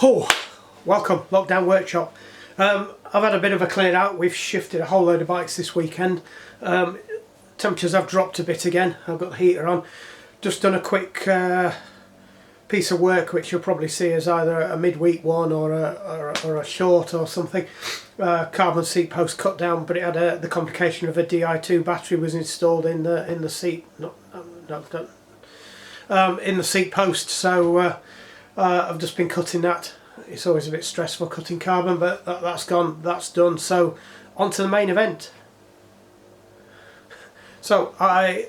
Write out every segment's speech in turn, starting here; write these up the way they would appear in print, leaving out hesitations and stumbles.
Oh, welcome, Lockdown Workshop. I've had a bit of a clear out. We've shifted a whole load of bikes this weekend. Temperatures have dropped a bit again. I've got the heater on. Just done a quick piece of work which you'll probably see as either a midweek one or a short or something. Carbon seat post cut down, but it had the complication of a Di2 battery was installed in the seat, in the seat post. So I've just been cutting that. It's always a bit stressful cutting carbon, but that's gone, that's done. So on to the main event. So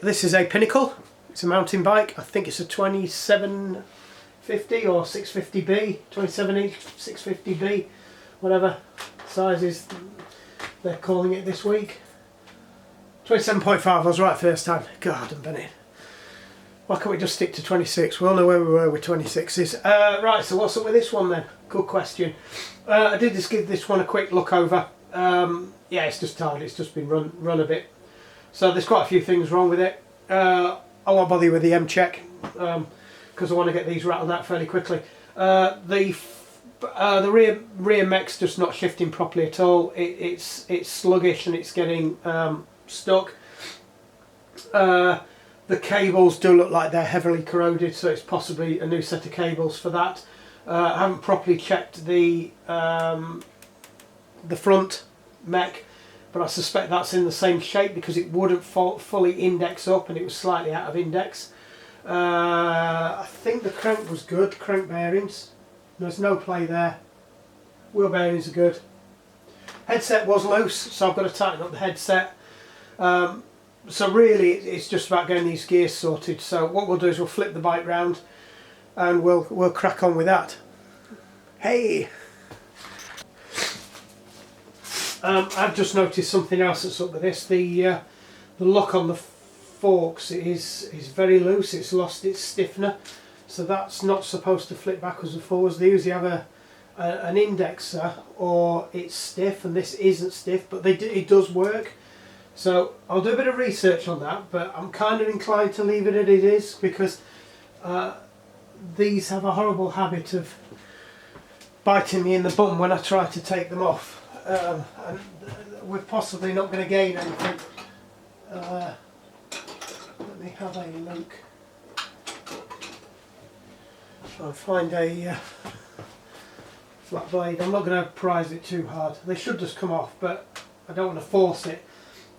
this is a Pinnacle. It's a mountain bike. I think it's a 2750 or 650B, 27-inch 650B, whatever sizes they're calling it this week. 27.5, I was right first time. God, I'm Bennett. Why can't we just stick to 26? We all know where we were with 26s. Right, so what's up with this one then? Good question. I did just give this one a quick look over. Yeah, it's just tired. It's just been run a bit. So there's quite a few things wrong with it. I won't bother you with the M-check because I want to get these rattled out fairly quickly. The rear mech's just not shifting properly at all. It's sluggish and it's getting stuck. The cables do look like they're heavily corroded, so it's possibly a new set of cables for that. I haven't properly checked the front mech, but I suspect that's in the same shape because it wouldn't fully index up and it was slightly out of index. I think the crank was good, crank bearings. There's no play there. Wheel bearings are good. Headset was loose, so I've got to tighten up the headset. So really it's just about getting these gears sorted. So what we'll do is we'll flip the bike round and we'll crack on with that. Hey! I've just noticed something else that's up with this. The lock on the forks is very loose. It's lost its stiffener, so that's not supposed to flip backwards and forwards. They usually have an indexer or it's stiff, and this isn't stiff, but it does work. So I'll do a bit of research on that, but I'm kind of inclined to leave it as it is because these have a horrible habit of biting me in the bum when I try to take them off. And we're possibly not going to gain anything. Let me have a look. Try and find a flat blade. I'm not going to prise it too hard. They should just come off, but I don't want to force it.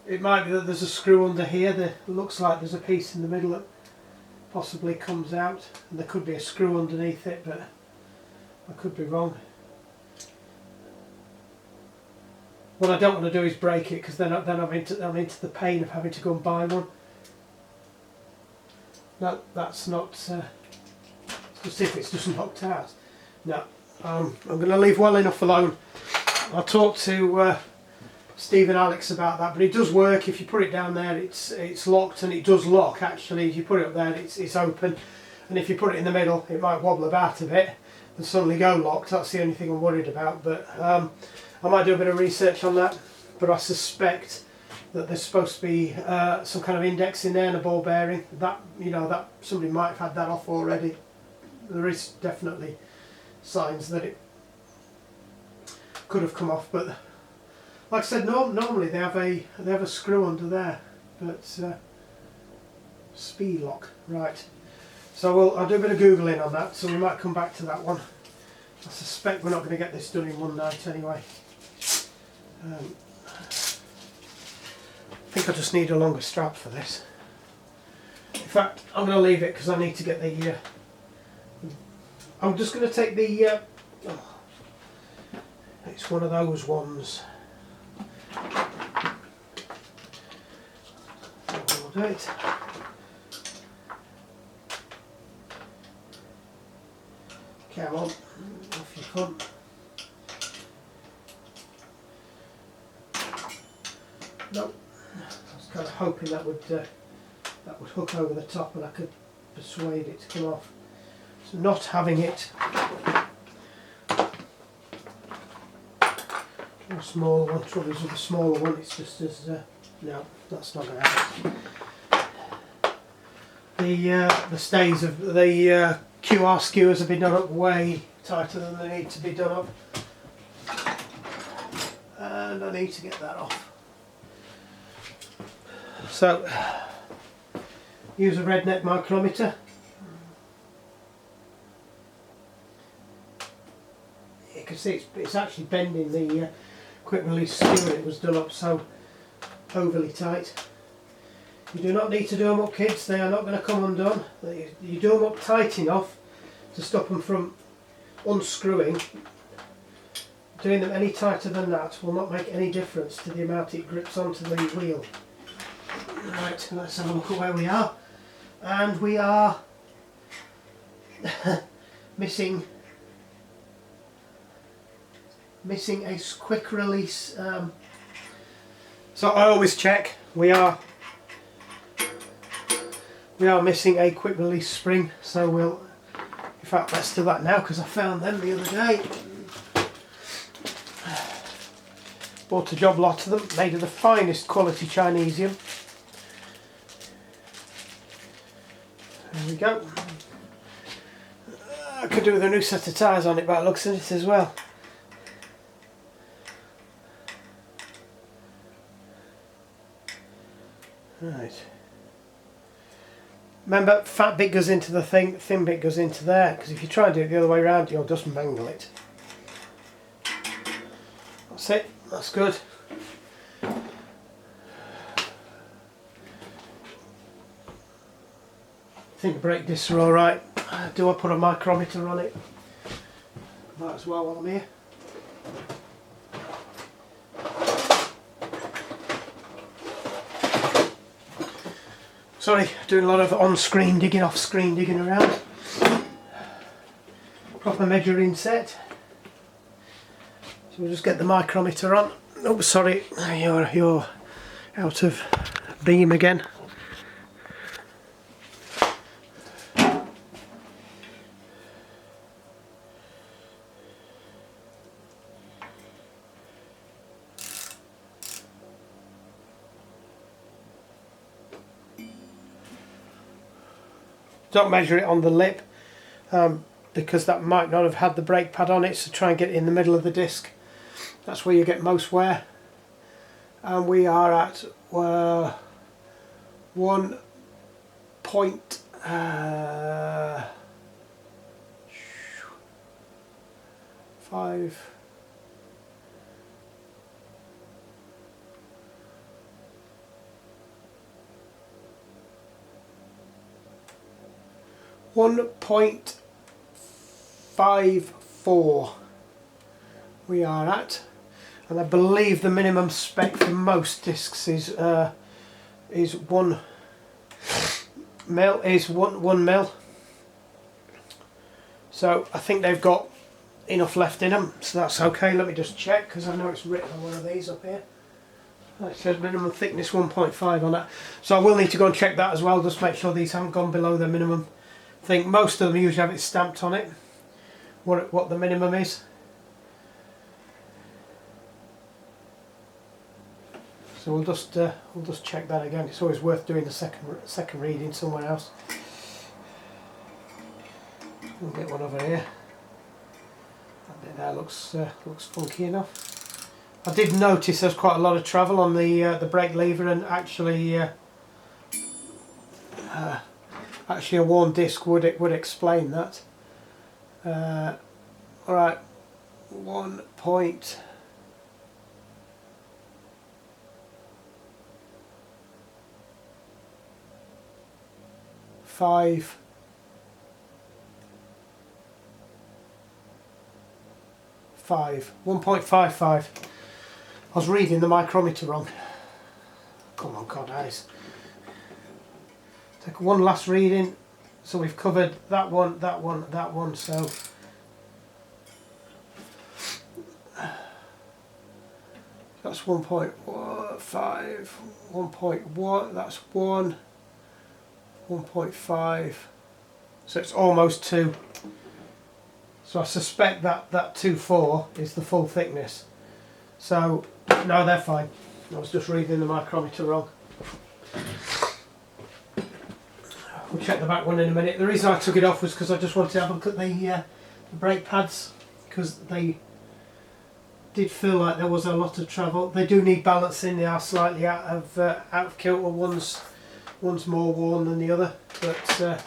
It might be that there's a screw under here. There looks like there's a piece in the middle that possibly comes out, and there could be a screw underneath it, but I could be wrong. What I don't want to do is break it, because then I'm into the pain of having to go and buy one. No, that's not. Let's see if it's just knocked out. No, I'm going to leave well enough alone. I'll talk to Steve and Alex about that, but it does work. If you put it down there, it's locked, and it does lock actually. If you put it up there, it's open, and if you put it in the middle, it might wobble about a bit and suddenly go locked. That's the only thing I'm worried about. But I might do a bit of research on that, but I suspect that there's supposed to be some kind of index in there and a ball bearing. That somebody might have had that off already. There is definitely signs that it could have come off, but like I said, normally they have a screw under there, but speed lock, right? So I'll do a bit of googling on that. So we might come back to that one. I suspect we're not going to get this done in one night anyway. I think I just need a longer strap for this. In fact, I'm going to leave it because I need to get the. I'm just going to take the. It's one of those ones. We'll do it. Come on, off you come. Nope. I was kind of hoping that would hook over the top and I could persuade it to come off. So not having it. A smaller one. Trouble is with the smaller one, it's just as no, that's not going to happen. The stays of the QR skewers have been done up way tighter than they need to be done up. And I need to get that off. So, use a redneck micrometer. You can see it's actually bending the quick release skewer. It was done up so overly tight. You do not need to do them up, kids, they are not going to come undone. You do them up tight enough to stop them from unscrewing. Doing them any tighter than that will not make any difference to the amount it grips onto the wheel. Right, let's have a look at where we are. And we are missing a quick release. So I always check. We are missing a quick release spring, so we'll, in fact let's do that now because I found them the other day. Bought a job lot of them, made of the finest quality Chinesium. There we go. I could do with a new set of tyres on it by the looks of it as well. Right. Remember, fat bit goes into the thing, thin bit goes into there, because if you try and do it the other way around, you'll just mangle it. That's it, that's good. I think the brake discs are alright. Do I put a micrometer on it? Might as well while I'm here. Sorry, doing a lot of on-screen digging, off-screen digging around. Proper measuring set. So we'll just get the micrometer on. Oh, sorry, you're out of beam again. Don't measure it on the lip because that might not have had the brake pad on it, so try and get it in the middle of the disc. That's where you get most wear. And we are at 1.5 1.54 we are at, and I believe the minimum spec for most discs is 1 mil. So I think they've got enough left in them, so that's okay. Let me just check because I know it's written on one of these up here. It says minimum thickness 1.5 on that, so I will need to go and check that as well, just make sure these haven't gone below their minimum. I think most of them usually have it stamped on it, what the minimum is. So we'll just check that again. It's always worth doing the second reading somewhere else. We'll get one over here. That bit there looks funky enough. I did notice there's quite a lot of travel on the brake lever, and actually a worn disc would explain that. Alright, 1.5. Five. 1.55. I was reading the micrometer wrong. Come on, God eyes. Take one last reading. So we've covered that one, that one, that one. So that's 1.5, 1.1. That's 1. 1.5. So it's almost 2. So I suspect that 2.4 is the full thickness. So no, they're fine. I was just reading the micrometer wrong. We'll check the back one in a minute. The reason I took it off was because I just wanted to have a look at the the brake pads, because they did feel like there was a lot of travel. They do need balancing. They are slightly out of kilter. One's more worn than the other, but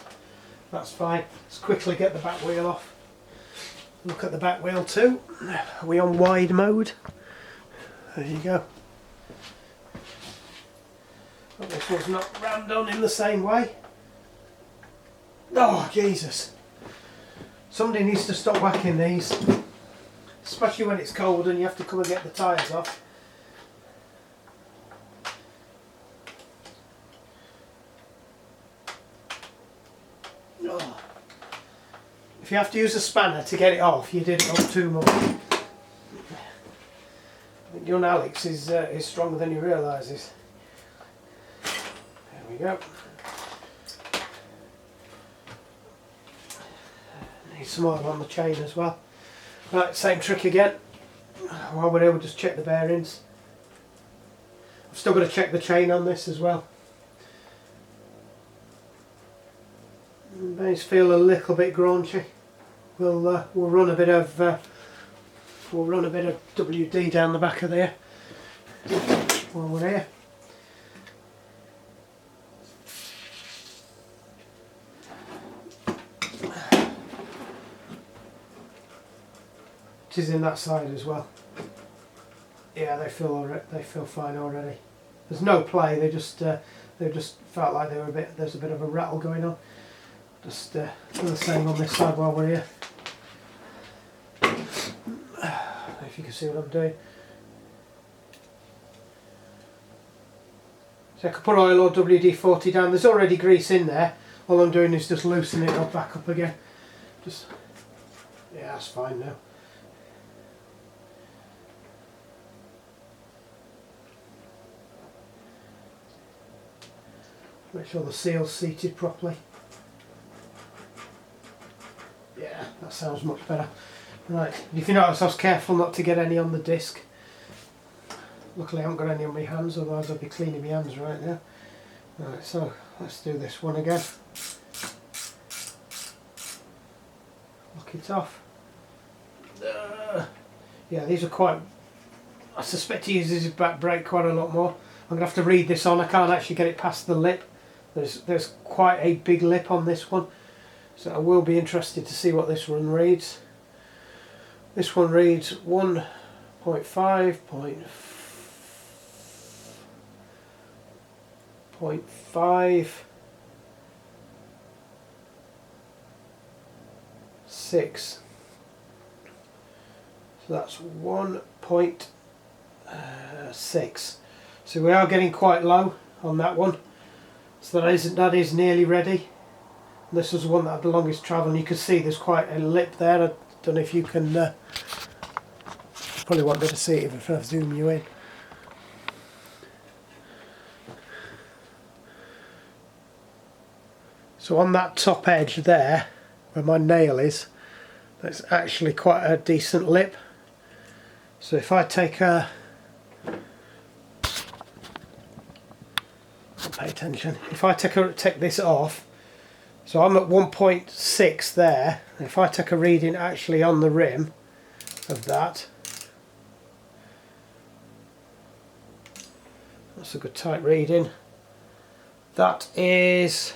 that's fine. Let's quickly get the back wheel off. Look at the back wheel too. Are we on wide mode? There you go. But this one's not rammed on in the same way. Oh Jesus! Somebody needs to stop whacking these, especially when it's cold and you have to come and get the tyres off. Oh. If you have to use a spanner to get it off, you did it off too much. I think young Alex is stronger than he realises. There we go. Need some oil on the chain as well. Right, same trick again. While we're here, we'll just check the bearings. I've still got to check the chain on this as well. Bearings feel a little bit graunchy. We'll run a bit of WD down the back of there while we're here. It is in that side as well. Yeah, they feel alright. They feel fine already. There's no play. They just felt like they were there's a bit of a rattle going on. Just do the same on this side while we're here. If you can see what I'm doing. So I could put oil or WD-40 down. There's already grease in there. All I'm doing is just loosening it up back up again. Just yeah, that's fine now. Make sure the seal's seated properly. Yeah, that sounds much better. Right, if you notice, I was careful not to get any on the disc. Luckily I haven't got any on my hands, otherwise I'd be cleaning my hands right now. Right, so let's do this one again. Lock it off. Yeah, these are quite... I suspect he uses his back brake quite a lot more. I'm going to have to read this on. I can't actually get it past the lip. There's quite a big lip on this one, so I will be interested to see what this one reads. This one reads 1.5.6. So that's 1.6. So we are getting quite low on that one. So that is nearly ready. This was the one that had the longest travel, and you can see there's quite a lip there. I don't know if you can, probably won't be able to see it if I zoom you in. So on that top edge there, where my nail is, that's actually quite a decent lip. So if I take a... Pay attention. If I take this off, so I'm at 1.6 there. If I take a reading actually on the rim of that, that's a good tight reading. That is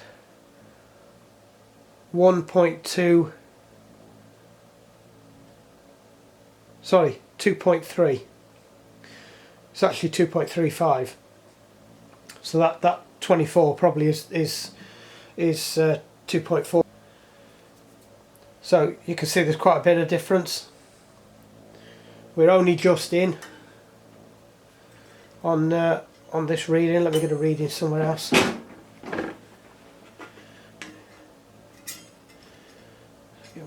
1.2. Sorry, 2.3. It's actually 2.35. So that 24 probably is 2.4. So you can see there's quite a bit of difference. We're only just in on this reading. Let me get a reading somewhere else. Get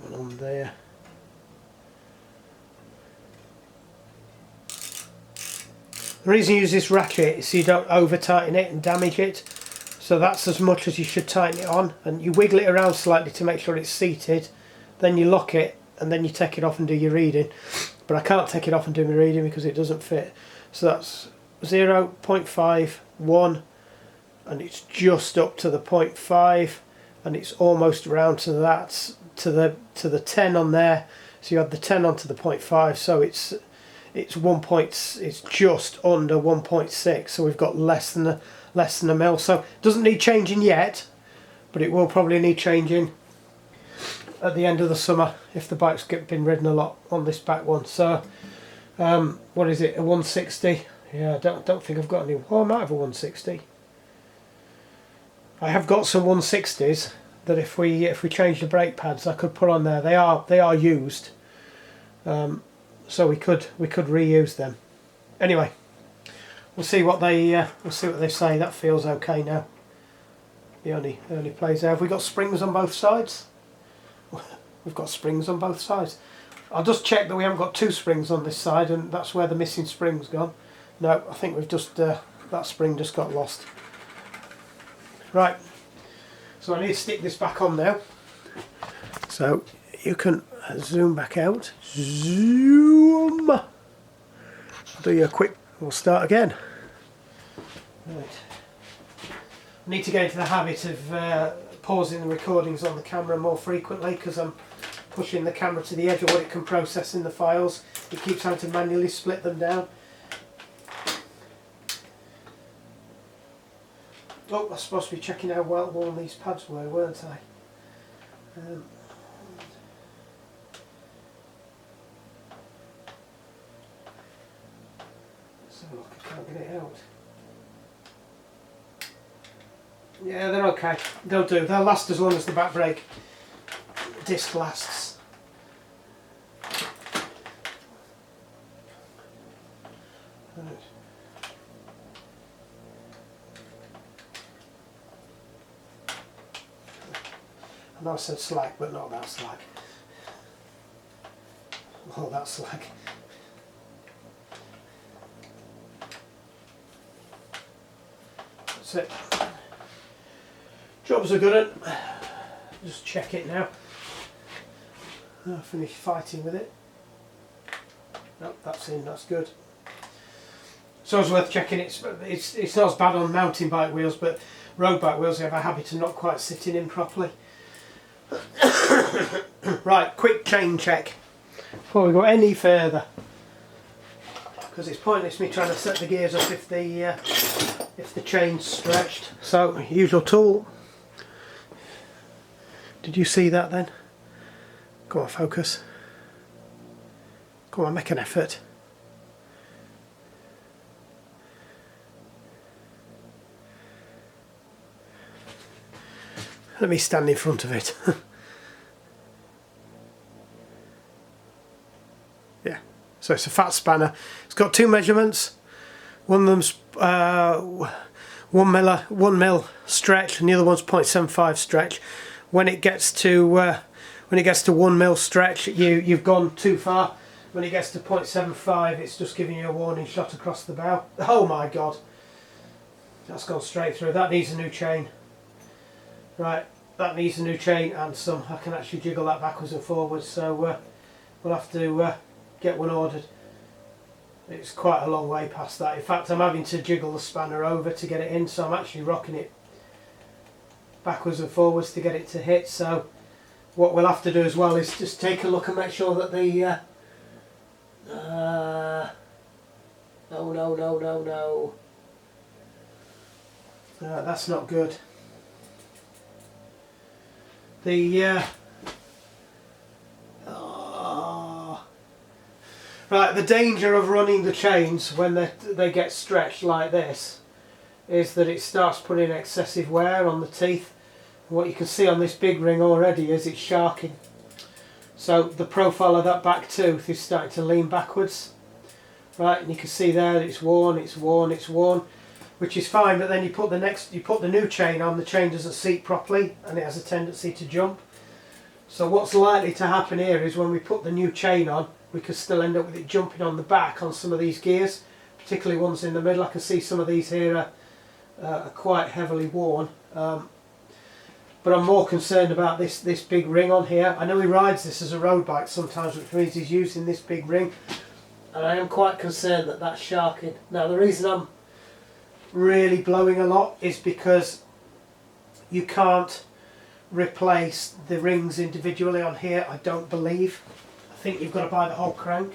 one on there. The reason you use this ratchet is so you don't over tighten it and damage it. So that's as much as you should tighten it on, and you wiggle it around slightly to make sure it's seated, then you lock it and then you take it off and do your reading. But I can't take it off and do my reading because it doesn't fit. So that's 0.5, 1, and it's just up to the 0.5, and it's almost round to that, to the 10 on there. So you add the 10 onto the 0.5, so it's just under 1.6. So we've got less than a mil. So it doesn't need changing yet, but it will probably need changing at the end of the summer if the bike's been ridden a lot on this back one. So what is it, a 160? Yeah, I don't think I've got any. Oh, I might have a 160. I have got some 160s that if we change the brake pads, I could put on there. They are used, so we could reuse them. Anyway, we'll see what they say. That feels okay now. The only plays there. Have we got springs on both sides? We've got springs on both sides. I'll just check that we haven't got 2 springs on this side, and that's where the missing spring's gone. No, I think we've just that spring just got lost. Right, so I need to stick this back on now. So you can zoom back out. Zoom. I'll do you a quick. We'll start again. Right. I need to get into the habit of pausing the recordings on the camera more frequently, because I'm pushing the camera to the edge of what it can process in the files. It keeps having to manually split them down. Oh, I was supposed to be checking how well worn these pads were, weren't I? So look, I can't get it out. Yeah, they're okay. They'll do. They'll last as long as the back brake disc lasts. Right. I know I said slack, but not that slack. Oh, that's slack. That's it. Jobs are good. Just check it now. I finished fighting with it. Nope, that's in. That's good. So it's worth checking. It's not as bad on mountain bike wheels, but road bike wheels have a habit of not quite sitting in properly. Right, quick chain check before we go any further, because it's pointless me trying to set the gears up if the chain's stretched. So, usual tool. Did you see that then? Go on, focus. Come on, make an effort. Let me stand in front of it. Yeah, so it's a fat spanner. It's got 2 measurements. One of them's 1 mil stretch, and the other one's 0.75 stretch. When it gets to 1 mil stretch, you've gone too far. When it gets to 0.75, it's just giving you a warning shot across the bow. Oh my God, that's gone straight through. That needs a new chain. Right, that needs a new chain and some. I can actually jiggle that backwards and forwards, so we'll have to get one ordered. It's quite a long way past that. In fact, I'm having to jiggle the spanner over to get it in, so I'm actually rocking it backwards and forwards to get it to hit. So what we'll have to do as well is just take a look and make sure that the no. That's not good. Right, the danger of running the chains when they get stretched like this is that it starts putting excessive wear on the teeth. And what you can see on this big ring already is it's sharking. So the profile of that back tooth is starting to lean backwards. Right, and you can see there that it's worn, which is fine, but then you put the new chain on, the chain doesn't seat properly and it has a tendency to jump. So what's likely to happen here is when we put the new chain on, we could still end up with it jumping on the back on some of these gears, particularly ones in the middle. I can see some of these here are quite heavily worn, but I'm more concerned about this big ring on here. I know he rides this as a road bike sometimes, which means he's using this big ring, and I am quite concerned that that's sharking. Now the reason I'm really blowing a lot is because you can't replace the rings individually on here, I don't believe. I think you've got to buy the whole crank.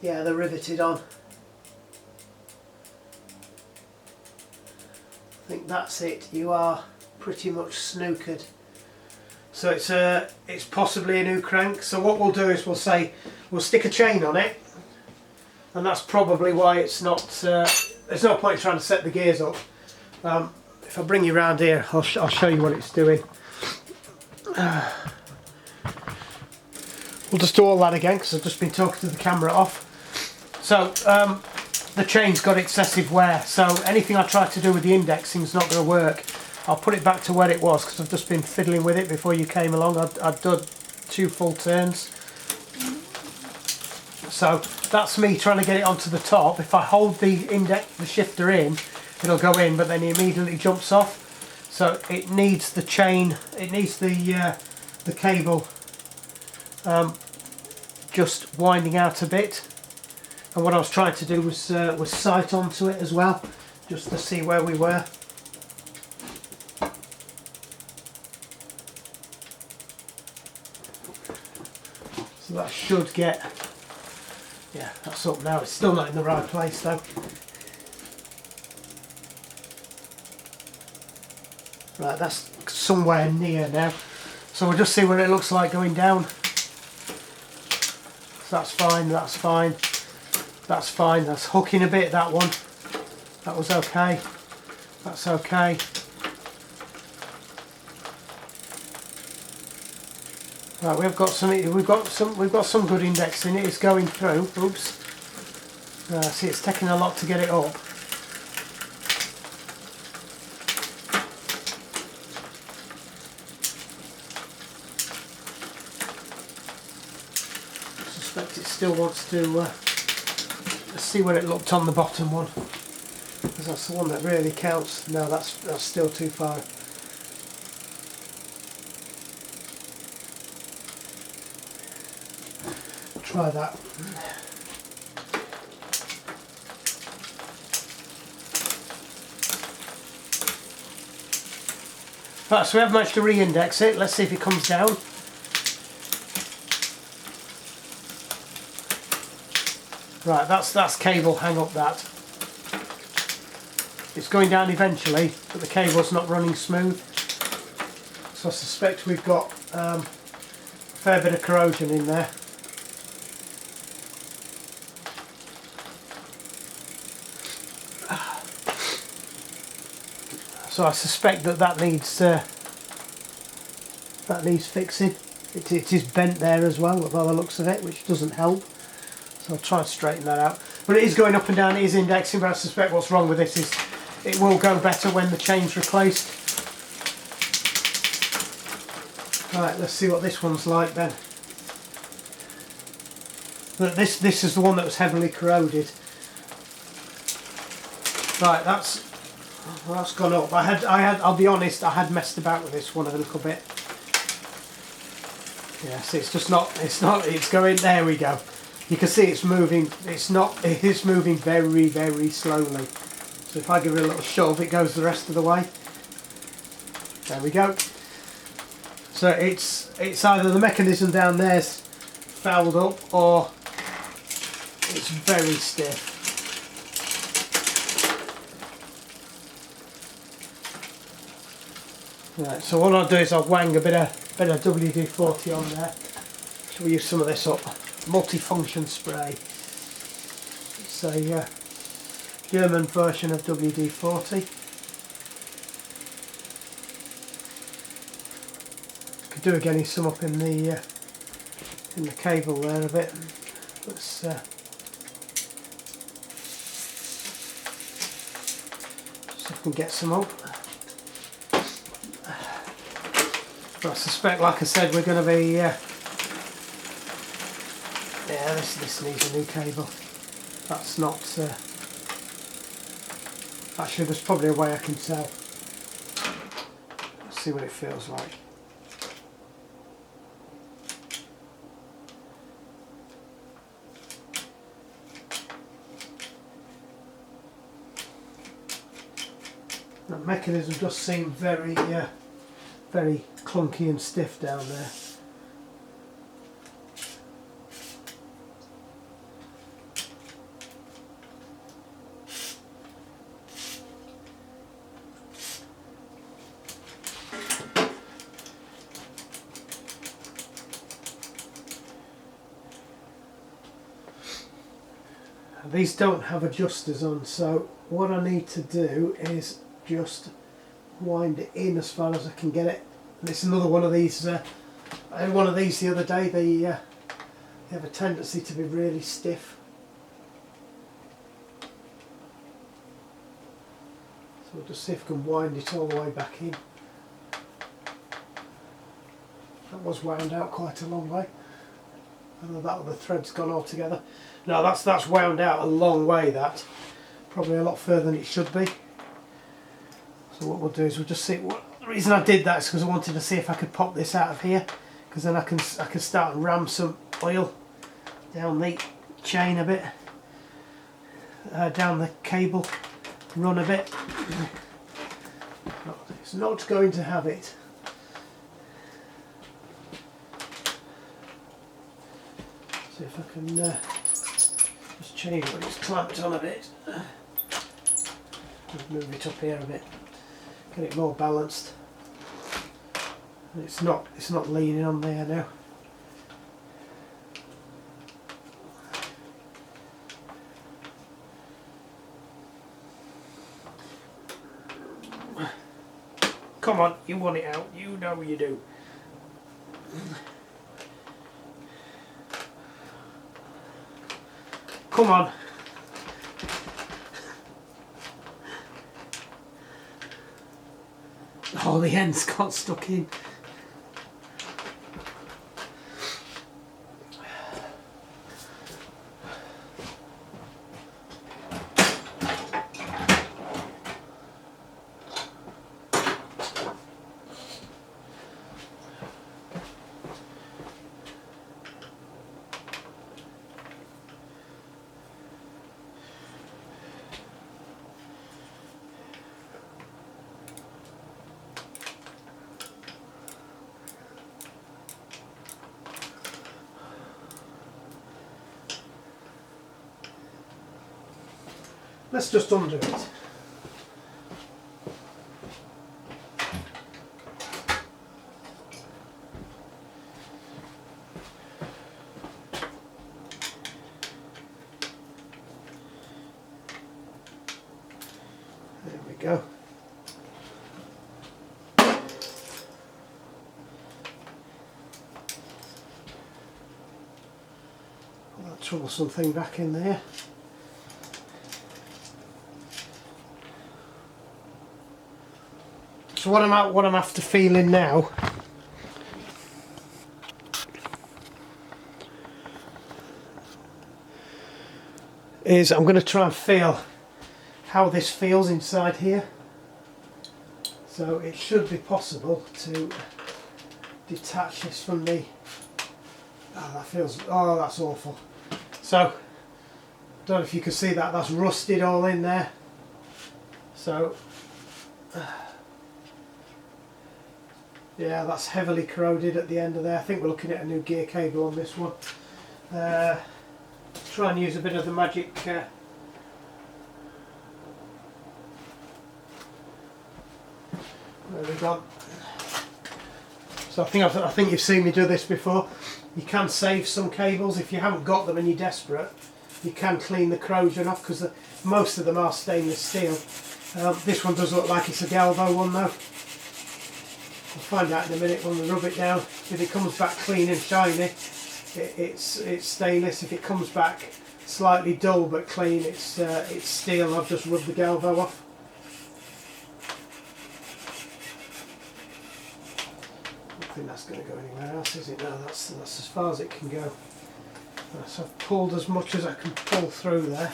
Yeah, they're riveted on. I think that's it. You are pretty much snookered. So it's possibly a new crank. So what we'll do is we'll stick a chain on it, and that's probably why it's not. There's no point trying to set the gears up. If I bring you around here, I'll show you what it's doing. We'll just do all that again because I've just been talking to the camera off. So the chain's got excessive wear, so anything I try to do with the indexing is not going to work. I'll put it back to where it was because I've just been fiddling with it before you came along. I'd done 2 full turns. So that's me trying to get it onto the top. If I hold the shifter in, it'll go in, but then it immediately jumps off. So it needs the chain, it needs the cable just winding out a bit. And what I was trying to do was sight onto it as well, just to see where we were. So that should get, yeah, that's up now. It's still not in the right place though. Right, that's somewhere near now. So we'll just see what it looks like going down. So that's fine, that's fine. That's fine, that's hooking a bit, that one. That was okay. That's okay. Right, we've got some good indexing. It is going through. Oops. See, it's taking a lot to get it up. I suspect it still wants to. Let's see where it looked on the bottom one, because that's the one that really counts. No, that's still too far. Try that. Right, so we have managed to re-index it. Let's see if it comes down. Right, that's cable, hang up that. It's going down eventually, but the cable's not running smooth. So I suspect we've got a fair bit of corrosion in there. So I suspect that needs fixing. It is bent there as well, by the looks of it, which doesn't help. So I'll try and straighten that out. But it is going up and down, it is indexing, but I suspect what's wrong with this is it will go better when the chain's replaced. Right, let's see what this one's like then. This is the one that was heavily corroded. Right, that's gone up. I'll be honest, I had messed about with this one a little bit. Yeah, see, it's going, there we go. You can see it's moving, it is moving very, very slowly. So if I give it a little shove, it goes the rest of the way. There we go. So it's either the mechanism down there's fouled up, or it's very stiff. Right, so what I'll do is I'll wang a bit of WD-40 on there. So we'll use some of this up. Multifunction spray. It's a German version of WD-40. Could do getting some up in the cable there a bit. Let's see if we can get some up. But I suspect, like I said, we're going to be. Yeah, this needs a new cable. That's not. Actually, there's probably a way I can tell. Let's see what it feels like. That mechanism does seem very very clunky and stiff down there. These don't have adjusters on, so what I need to do is just wind it in as far as I can get it. And it's another one of these, I had one of these the other day. They have a tendency to be really stiff. So we'll just see if we can wind it all the way back in. That was wound out quite a long way. Whether that or the thread's gone all together. No, that's wound out a long way, that. Probably a lot further than it should be. So what we'll do is we'll just see. The reason I did that is because I wanted to see if I could pop this out of here, because then I can start and ram some oil down the chain a bit, down the cable run a bit. It's not going to have it. See if I can just change what it's clamped on a bit. Move it up here a bit, get it more balanced. It's not leaning on there now. Come on, you want it out, you know you do. Come on. Oh, the end's got stuck in. Let's just undo it. There we go. Put that troublesome thing back in there. So what I'm after feeling now is I'm going to try and feel how this feels inside here. So it should be possible to detach this from the... Oh, that feels... Oh, that's awful. So, don't know if you can see that, that's rusted all in there. So... yeah, that's heavily corroded at the end of there. I think we're looking at a new gear cable on this one. Try and use a bit of the magic there we go. So I think you've seen me do this before. You can save some cables if you haven't got them and you're desperate. You can clean the corrosion off because most of them are stainless steel. This one does look like it's a Galvo one though. We'll find out in a minute when we rub it down. If it comes back clean and shiny, it's stainless. If it comes back slightly dull but clean, it's steel. I've just rubbed the Galvo off. I don't think that's going to go anywhere else, is it? No, that's as far as it can go. So I've pulled as much as I can pull through there.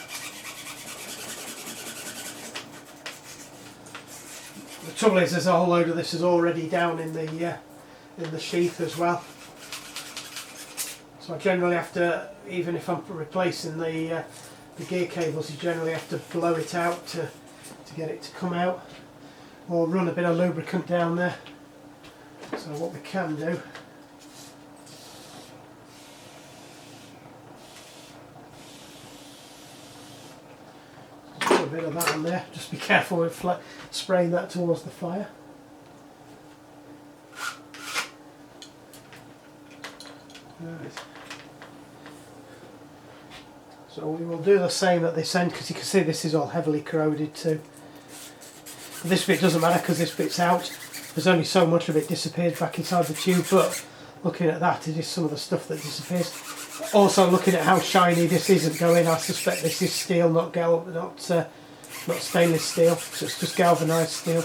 The trouble is, there's a whole load of this is already down in the sheath as well. So I generally have to, even if I'm replacing the gear cables, you generally have to blow it out to get it to come out. or run a bit of lubricant down there. So what we can do, just put a bit of that on there. Just be careful with spraying that towards the fire. Right. So we will do the same at this end, because you can see this is all heavily corroded too. This bit doesn't matter because this bit's out. There's only so much of it disappears back inside the tube, but looking at that, it is some of the stuff that disappears. Also looking at how shiny this isn't going, I suspect this is steel, not stainless steel, so it's just galvanised steel.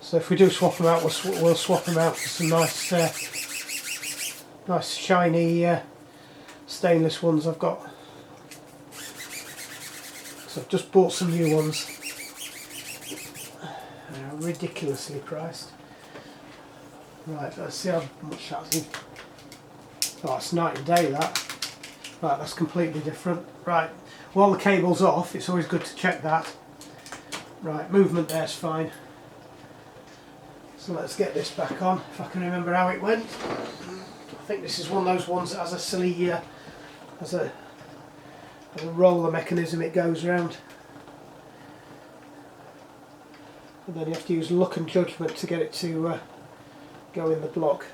So if we do swap them out, we'll swap them out for some nice shiny stainless ones I've got. So I've just bought some new ones. Ridiculously priced. Right, let's see how much that's in. Oh, it's night and day that. Right, that's completely different. Right, while the cable's off, it's always good to check that. Right, movement there's fine. So let's get this back on, if I can remember how it went. I think this is one of those ones that has a silly, has a roller mechanism it goes round. And then you have to use luck and judgment to get it to go in the block.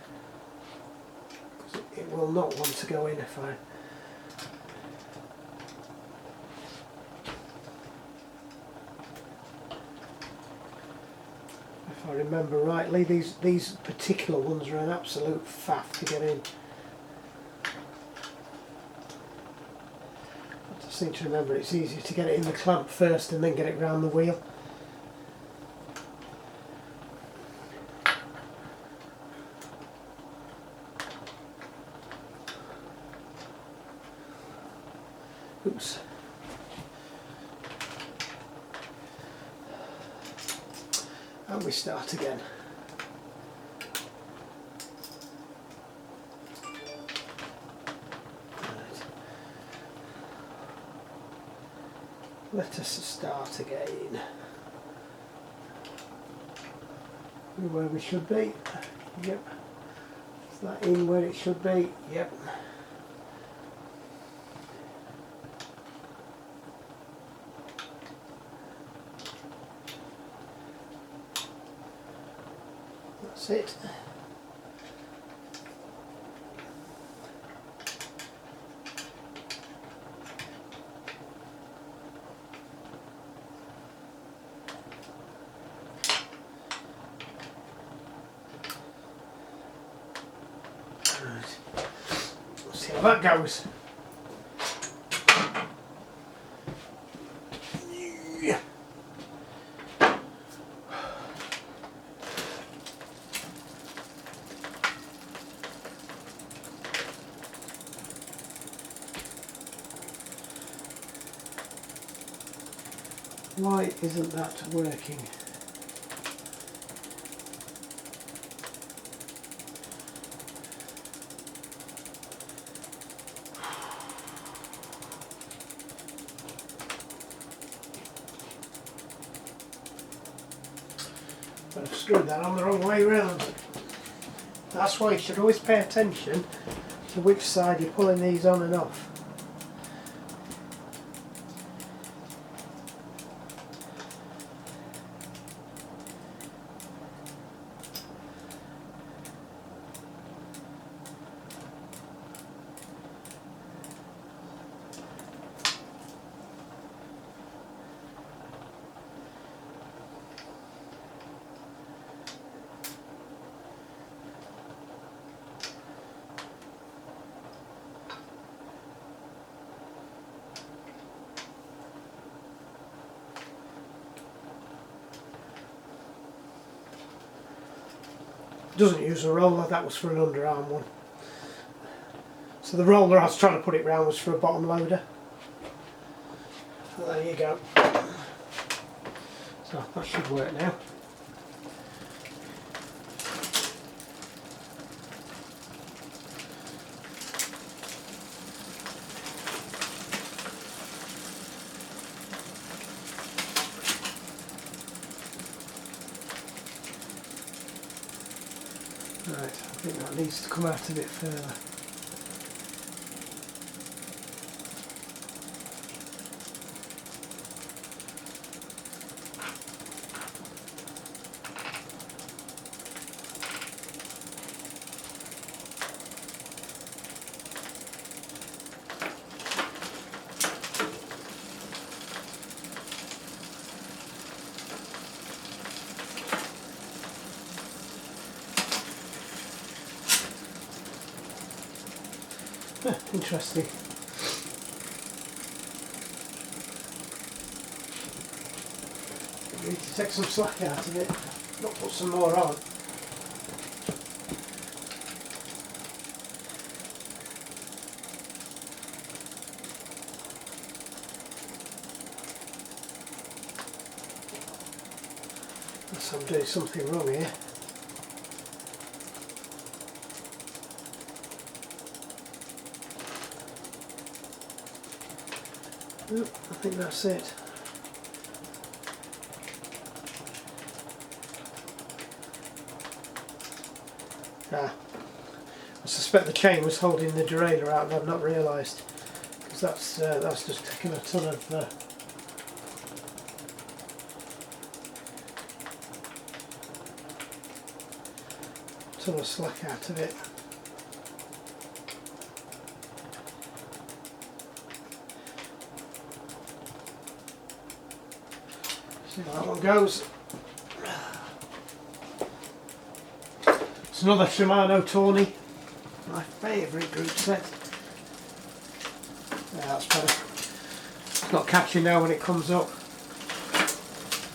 Because it will not want to go in if I remember rightly. These particular ones are an absolute faff to get in. I just seem to remember it's easier to get it in the clamp first and then get it round the wheel. Oops. And we start again. Right. Let us start again. We're where we should be. Yep. Is that in where it should be? Yep. That's it. Right. Let's see how that goes. Why isn't that working? I've screwed that on the wrong way round. That's why you should always pay attention to which side you're pulling these on and off. Doesn't use a roller, that was for an underarm one. So the roller I was trying to put it round was for a bottom loader. So there you go. So that should work now. Right, I think that needs to come out a bit further. Interesting. I need to take some slack out of it, not put some more on. Unless I'm doing something wrong here. I think that's it. I suspect the chain was holding the derailleur out and I've not realised, because that's just taken a ton of slack out of it. See how that one goes. It's another Shimano Tawny, my favourite group set. Yeah, that's better. It's not catching now when it comes up.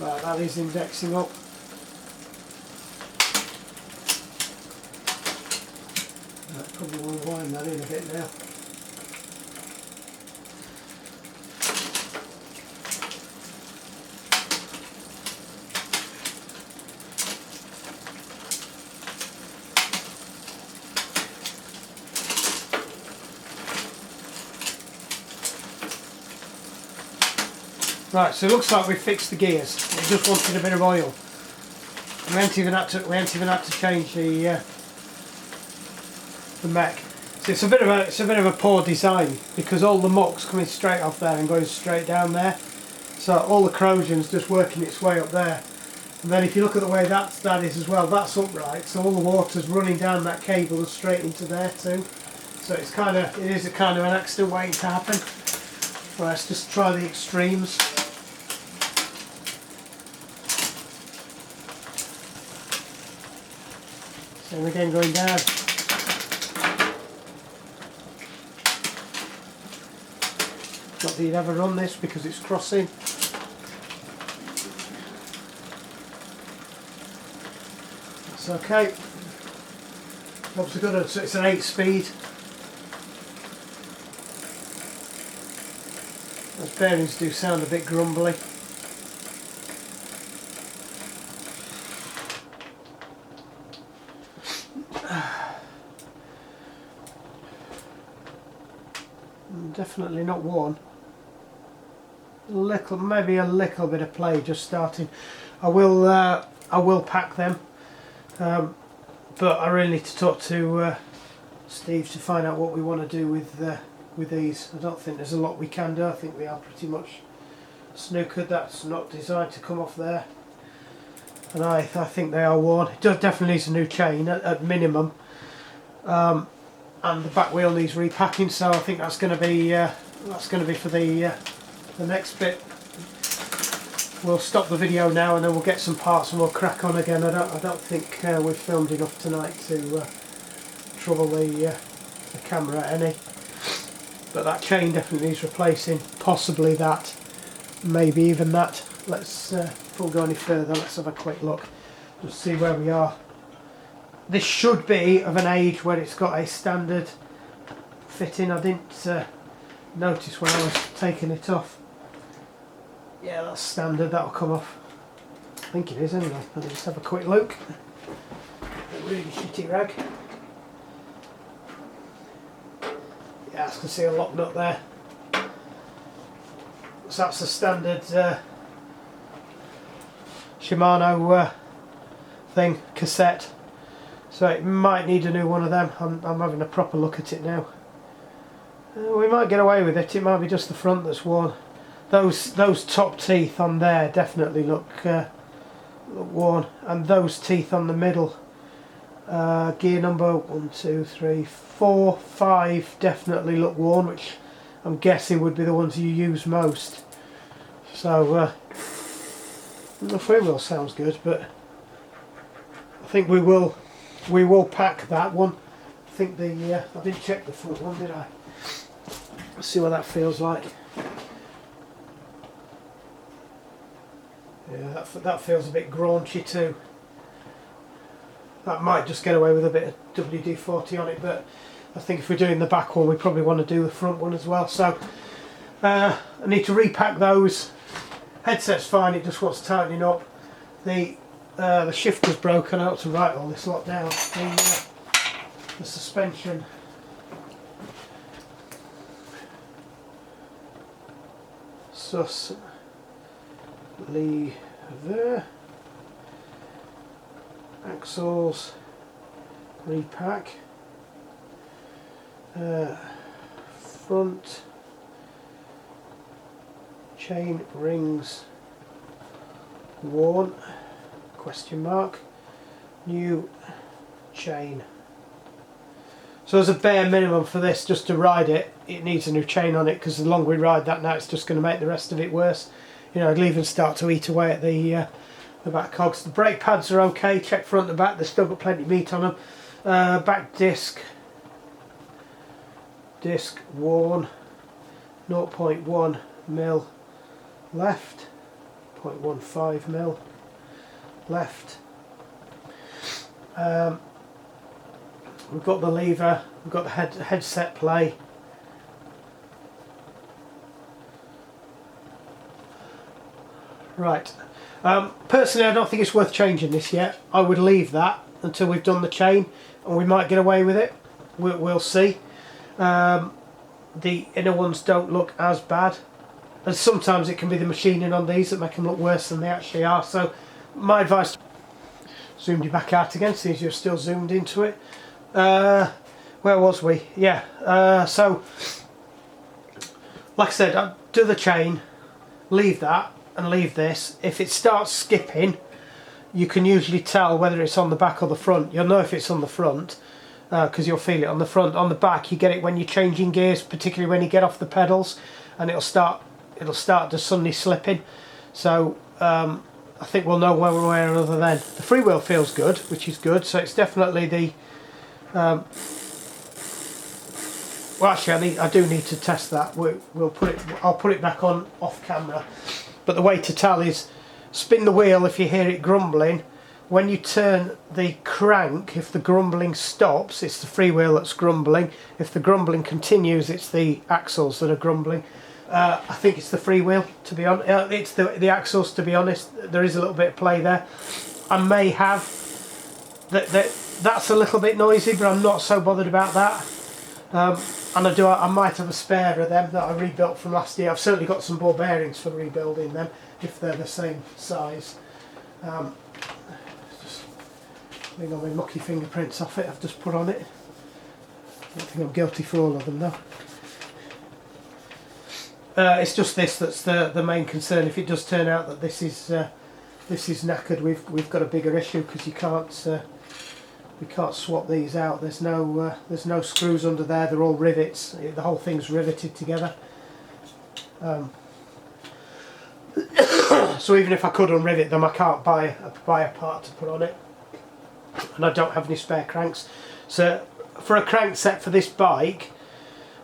Right, that is indexing up. Right, probably will wind that in a bit now. Right, so it looks like we've fixed the gears. It just wanted a bit of oil. We ain't even had to change the mech. So it's a bit of a poor design, because all the muck's coming straight off there and going straight down there. So all the corrosion's just working its way up there. And then if you look at the way that is as well, that's upright. So all the water's running down that cable and straight into there too. So it is kind of an accident waiting to happen. Well, let's just try the extremes. Same again going down. Not that you'd ever run this because it's crossing. That's okay. Job's good. So it's an 8-speed. Those bearings do sound a bit grumbly. Definitely not worn. Maybe a little bit of play just starting. I will pack them, but I really need to talk to Steve to find out what we want to do with these. I don't think there's a lot we can do. I think we are pretty much snookered. That's not designed to come off there, and I think they are worn. It definitely needs a new chain at minimum. And the back wheel needs repacking, so I think that's going to be for the next bit. We'll stop the video now and then we'll get some parts and we'll crack on again. I don't think we've filmed enough tonight to trouble the camera any. But that chain definitely needs replacing. Possibly that, maybe even that. Let's before we go any further, let's have a quick look. Let's see where we are. This should be of an age where it's got a standard fitting. I didn't notice when I was taking it off. Yeah, that's standard, that'll come off. I think it is anyway. Let me just have a quick look. A really shitty rag. Yeah, I can see a lock nut there. So that's the standard Shimano thing, cassette. So it might need a new one of them. I'm having a proper look at it now. We might get away with it. It might be just the front that's worn. Those top teeth on there definitely look worn, and those teeth on the middle, gear number 1, 2, 3, 4, 5 definitely look worn, which I'm guessing would be the ones you use most. So the freewheel sounds good, but I think we will pack that one. I think I didn't check the front one, did I? Let's see what that feels like. Yeah, that feels a bit graunchy too. That might just get away with a bit of WD-40 on it, but I think if we're doing the back one, we probably want to do the front one as well. So I need to repack those. Headset's fine, it just wants tightening up. The shifter's broken. I ought to write all this lot down. The suspension. Sus lever. Axles. Repack. Front. Chain rings worn, question mark, new chain. So as a bare minimum for this, just to ride it, it needs a new chain on it, because the longer we ride that now, it's just going to make the rest of it worse. You know, it'll even start to eat away at the back cogs. The brake pads are okay, check front and back, they've still got plenty of meat on them. Back disc worn, 0.1 mil left, 0.15 mil left. We've got the lever, we've got the headset play. Right. Personally, I don't think it's worth changing this yet. I would leave that until we've done the chain, and we might get away with it. We'll see. The inner ones don't look as bad. And sometimes it can be the machining on these that make them look worse than they actually are. So my advice, zoomed you back out again, since you're still zoomed into it. Where was we? Yeah, so like I said, I'd do the chain, leave that and leave this. If it starts skipping, you can usually tell whether it's on the back or the front. You'll know if it's on the front because you'll feel it on the front. On the back you get it when you're changing gears, particularly when you get off the pedals, and it'll start to suddenly slipping. So I think we'll know one way or another then. The freewheel feels good, which is good, so it's definitely the well, actually I do need to test that. I'll put it back on off camera, but the way to tell is spin the wheel if you hear it grumbling. When you turn the crank, if the grumbling stops, it's the freewheel that's grumbling. If the grumbling continues, it's the axles that are grumbling. I think it's the freewheel, to be honest. It's the axles, to be honest. There is a little bit of play there. I may have that's a little bit noisy, but I'm not so bothered about that. And I might have a spare of them that I rebuilt from last year. I've certainly got some ball bearings for rebuilding them if they're the same size. Just leave all my mucky fingerprints off it I've just put on it. I don't think I'm guilty for all of them though. It's just this that's the main concern. If it does turn out that this is knackered, we've got a bigger issue, because we can't swap these out. There's no screws under there. They're all rivets. The whole thing's riveted together. So even if I could unrivet them, I can't buy a part to put on it, and I don't have any spare cranks. So for a crank set for this bike,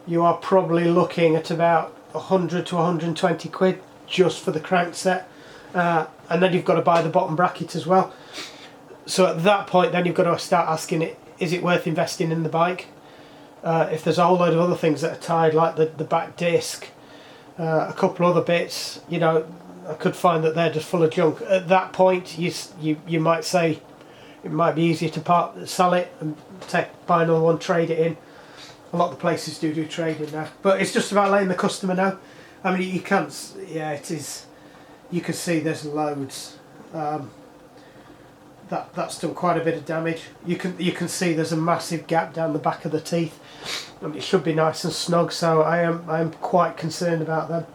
you are probably looking at about 100 to 120 quid just for the crank set, and then you've got to buy the bottom bracket as well. So at that point then you've got to start asking it, is it worth investing in the bike? If there's a whole load of other things that are tied, like the back disc, a couple other bits, you know, I could find that they're just full of junk. At that point you might say it might be easier to sell it and buy another one, trade it in. A lot of the places do trading now, but it's just about letting the customer know. I mean, you can't, yeah, it is, you can see there's loads. that's done quite a bit of damage. You can see there's a massive gap down the back of the teeth, and it should be nice and snug. So I am quite concerned about them.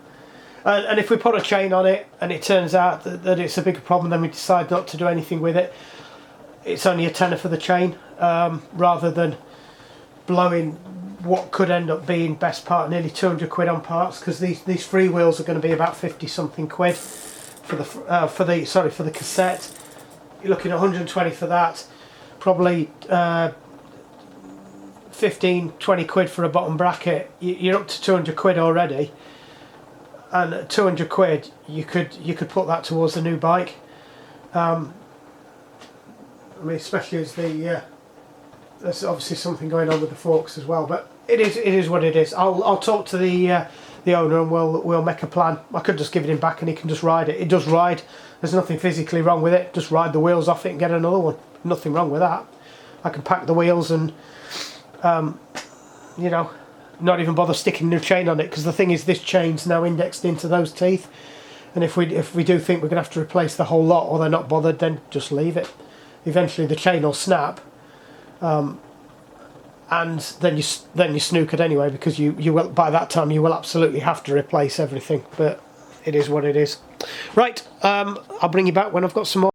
And if we put a chain on it and it turns out that it's a bigger problem, then we decide not to do anything with it. It's only a tenner for the chain, rather than blowing what could end up being best part nearly 200 quid on parts, because these free wheels are going to be about 50 something quid for the cassette. You're looking at 120 for that, probably 15-20 quid for a bottom bracket. You're up to 200 quid already, and 200 quid you could put that towards a new bike. I mean, especially as there's obviously something going on with the forks as well, but it is what it is. I'll talk to the owner and we'll make a plan. I could just give it him back and he can just ride it. It does ride. There's nothing physically wrong with it. Just ride the wheels off it and get another one. Nothing wrong with that. I can pack the wheels and you know, not even bother sticking a new chain on it, because the thing is, this chain's now indexed into those teeth, and if we do think we're going to have to replace the whole lot, or they're not bothered, then just leave it. Eventually the chain will snap, and then you snookered anyway, because you will, by that time you will absolutely have to replace everything. But it is what it is. Right, I'll bring you back when I've got some more.